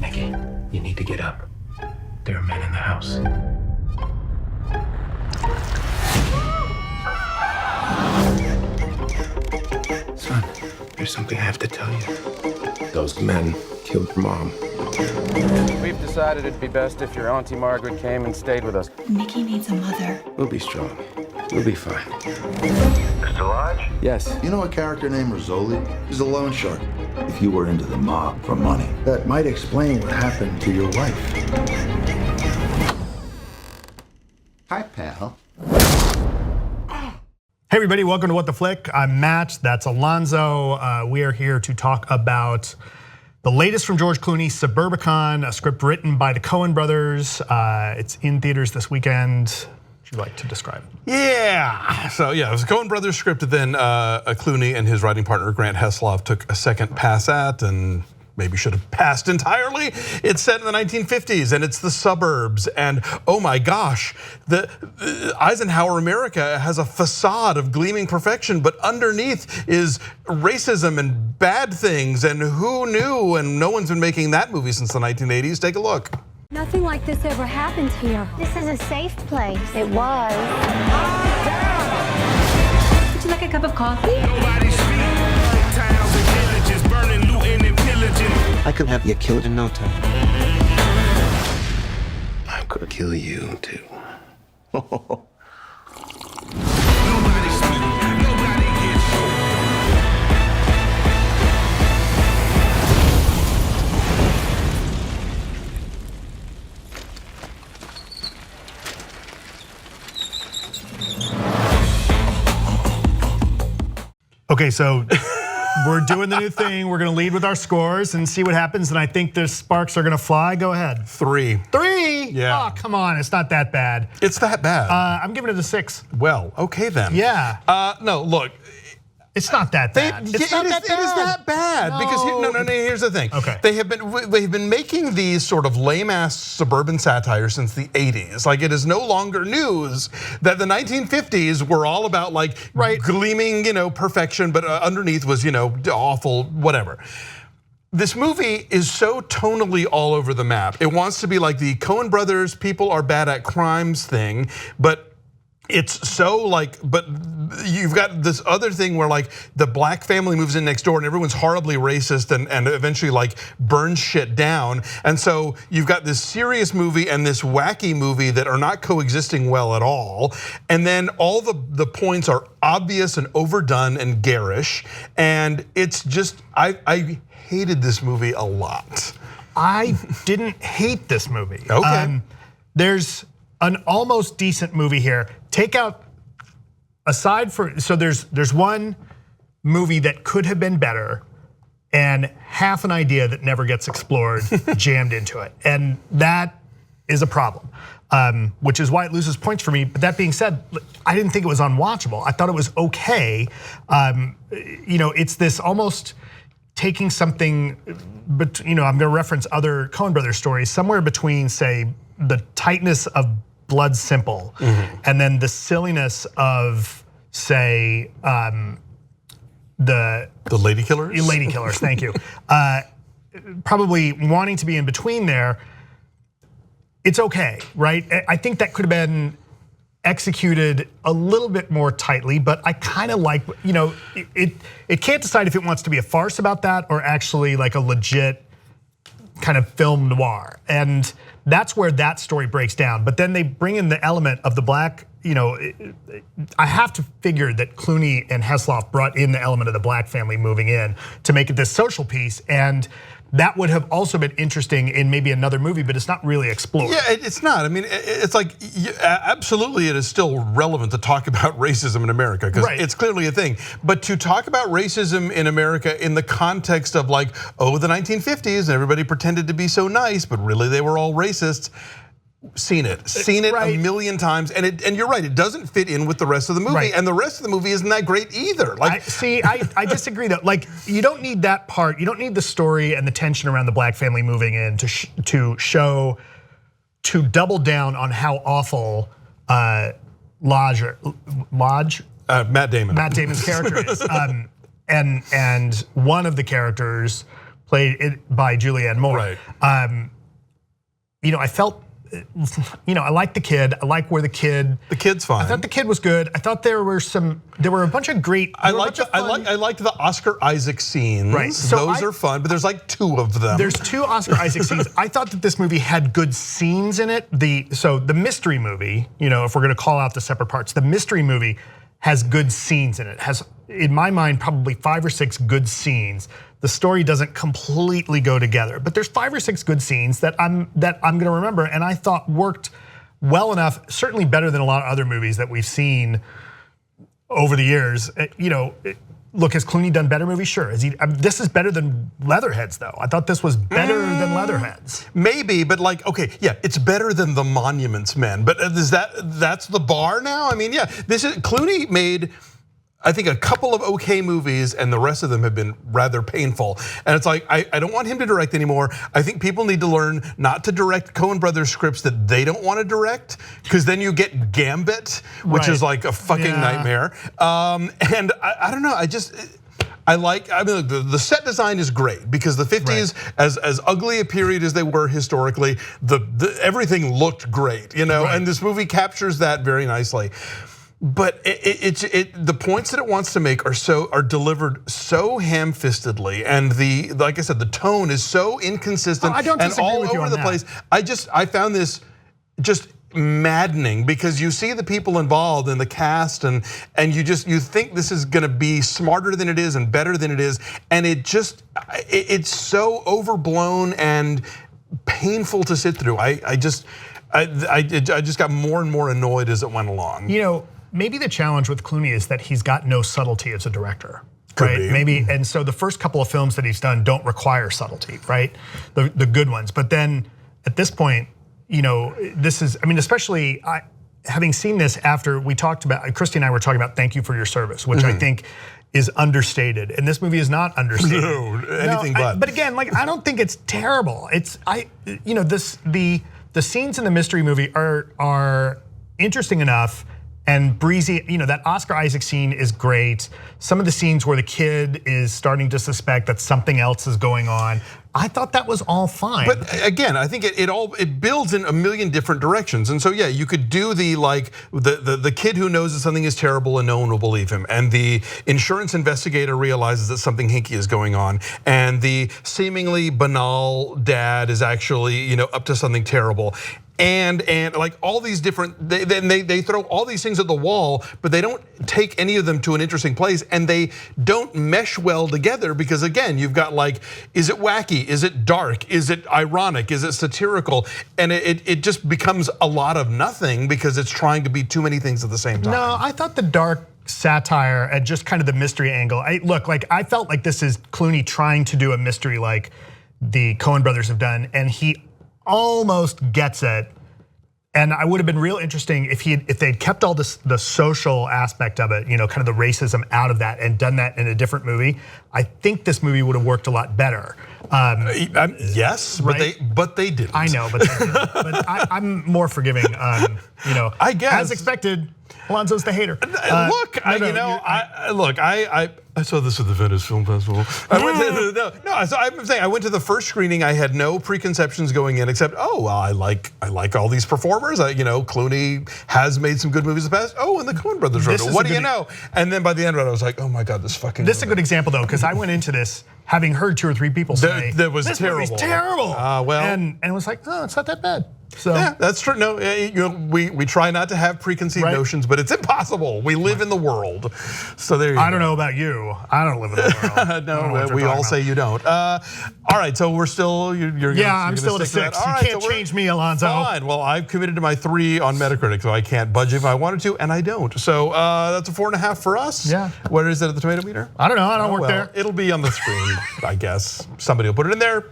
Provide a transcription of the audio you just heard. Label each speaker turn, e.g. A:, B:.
A: Nikki, you need to get up. There are men in the house. Son, there's something I have to tell you. Those men killed your mom.
B: We've decided it'd be best if your Auntie Margaret came and stayed with us.
C: Nikki needs a mother.
A: We'll be strong. We'll be fine.
D: Mr. Lodge?
B: Yes.
E: You know a character named Rizzoli? He's a loan shark. If you were into the mob for money, that might explain what happened to your wife. Hi, pal.
F: Hey everybody, welcome to What the Flick. I'm Matt, that's Alonso. We are here to talk about the latest from George Clooney, Suburbicon, a script written by the Coen brothers. It's in theaters this weekend. Would you like to describe it?
G: Yeah, so yeah, it was a Coen brothers script that then Clooney and his writing partner Grant Heslov took a second pass at and maybe should have passed entirely. It's set in the 1950s and it's the suburbs, and oh my gosh, the Eisenhower America has a facade of gleaming perfection, but underneath is racism and bad things, and who knew? And no one's been making that movie since the 1980s. Take a look.
H: Nothing like this ever happened here.
I: This is a safe place. It was.
C: Would you like a cup of coffee?
J: I could have you killed in no time.
A: I'm gonna kill you too.
F: Okay, so we're doing the new thing. We're gonna lead with our scores and see what happens, and I think the sparks are gonna fly. Go ahead.
G: 3.
F: 3?
G: Yeah.
F: Oh, come on, it's not that bad.
G: It's that bad.
F: I'm giving it a 6.
G: Well, okay then.
F: Yeah.
G: No, look.
F: It's not that bad.
G: It is that bad because no. Here's the thing.
F: Okay.
G: They've been making these sort of lame-ass suburban satires since the 80s. Like, it is no longer news that the 1950s were all about like gleaming, perfection, but underneath was awful, whatever. This movie is so tonally all over the map. It wants to be like the Coen brothers, people are bad at crimes thing, but it's so but you've got this other thing where like the black family moves in next door and everyone's horribly racist and eventually like burns shit down. And so you've got this serious movie and this wacky movie that are not coexisting well at all. And then all the points are obvious and overdone and garish. And it's just, I hated this movie a lot.
F: I didn't hate this movie.
G: Okay.
F: There's an almost decent movie here. Take out, so there's one movie that could have been better and half an idea that never gets explored jammed into it. And that is a problem, which is why it loses points for me. But that being said, I didn't think it was unwatchable. I thought it was okay. It's this almost taking something, but I'm gonna reference other Coen brothers stories, somewhere between, say, the tightness of Blood Simple, and then the silliness of, say, the
G: Lady Killers?
F: Lady Killers, thank you. Probably wanting to be in between there. It's okay, right? I think that could have been executed a little bit more tightly, but I kind of like, it can't decide if it wants to be a farce about that or actually like a legit kind of film noir. And that's where that story breaks down. But then they bring in the element of the black, I have to figure that Clooney and Heslov brought in the element of the black family moving in to make it this social piece. And that would have also been interesting in maybe another movie, but it's not really explored.
G: Yeah, it's not. I mean, it's like, absolutely it is still relevant to talk about racism in America, because it's clearly a thing. But to talk about racism in America in the context of like, the 1950s and everybody pretended to be so nice, but really they were all racists. Seen it a million times, and you're right. It doesn't fit in with the rest of the movie, and the rest of the movie isn't that great either. Like,
F: I disagree though. Like, you don't need that part. You don't need the story and the tension around the black family moving in to double down on how awful Lodge,
G: Matt Damon.
F: Matt Damon's character is, and one of the characters, played by Julianne Moore.
G: Right.
F: I felt, I like the kid. I like where the
G: kid's fine.
F: I thought the kid was good. I thought there were a bunch of great.
G: I liked the Oscar Isaac scenes.
F: Right. So
G: those are fun, but there's like 2 of them.
F: There's 2 Oscar Isaac scenes. I thought that this movie had good scenes in it. The mystery movie, if we're gonna call out the separate parts, the mystery movie has good scenes in it. Has, in my mind, probably 5 or 6 good scenes. The story doesn't completely go together, but there's 5 or 6 good scenes that I'm gonna remember, and I thought worked well enough, certainly better than a lot of other movies that we've seen over the years. Look, has Clooney done better movies? Sure. This is better than Leatherheads, though. I thought this was better than Leatherheads.
G: Maybe, but it's better than The Monuments Men. But that's the bar now? I mean, yeah, Clooney made, I think, a couple of okay movies, and the rest of them have been rather painful. And it's like, I don't want him to direct anymore. I think people need to learn not to direct Coen Brothers scripts that they don't want to direct, because then you get Gambit, which is like a fucking nightmare. And I don't know, the set design is great, because the 50s, as ugly a period as they were historically, everything looked great, and this movie captures that very nicely. But the points that it wants to make are delivered so ham-fistedly, and like I said, the tone is so inconsistent and all over the place. I found this just maddening, because you see the people involved in the cast, and you think this is going to be smarter than it is and better than it is, and it's so overblown and painful to sit through. I just got more and more annoyed as it went along.
F: Maybe the challenge with Clooney is that he's got no subtlety as a director, right?
G: Could be.
F: Maybe, and so the first couple of films that he's done don't require subtlety, right? The good ones, but then at this point, this is, especially having seen this after we talked about, Christy and I were talking about Thank You for Your Service, which I think is understated, and this movie is not understated.
G: No, anything but.
F: But again, I don't think it's terrible. The scenes in the mystery movie are interesting enough and breezy. That Oscar Isaac scene is great. Some of the scenes where the kid is starting to suspect that something else is going on, I thought that was all fine.
G: But again, I think it builds in a million different directions. And so yeah, you could do the kid who knows that something is terrible and no one will believe him, and the insurance investigator realizes that something hinky is going on, and the seemingly banal dad is actually up to something terrible. And like all these different, they throw all these things at the wall, but they don't take any of them to an interesting place, and they don't mesh well together, because again, you've got is it wacky? Is it dark? Is it ironic? Is it satirical? And it just becomes a lot of nothing, because it's trying to be too many things at the same time.
F: No, I thought the dark satire and just kind of the mystery angle. I felt like this is Clooney trying to do a mystery like the Coen brothers have done, and he almost gets it. And I would have been real interesting if they'd kept all the social aspect of it, kind of the racism out of that, and done that in a different movie. I think this movie would have worked a lot better.
G: Yes, right? but they didn't.
F: I know, but they didn't. But I'm more forgiving.
G: I guess,
F: as expected, Alonso's the hater.
G: I saw this at the Venice Film Festival. I went to the first screening. I had no preconceptions going in, except I like all these performers. Clooney has made some good movies in the past. And the Coen brothers wrote it. What do you know? And then by the end of it, I was like, oh my God, this fucking.
F: This is a good example though, because I went into this having heard 2 or 3 people say
G: that was
F: this
G: terrible.
F: Movie's terrible.
G: And
F: it was like, no, it's not that bad. So
G: yeah, that's true. No, we try not to have preconceived notions, but it's impossible. We live in the world, so there you go.
F: I don't know about you. I don't live in the world.
G: No, we all say you don't. All right, so we're still.
F: I'm still at a 6. You can't change me, Alonso.
G: Fine. Well, I've committed to my 3 on Metacritic, so I can't budge if I wanted to, and I don't. So that's a 4.5 for us.
F: Yeah.
G: Where is it at the tomato meter?
F: I don't know. I don't work there.
G: It'll be on the screen, I guess. Somebody will put it in there.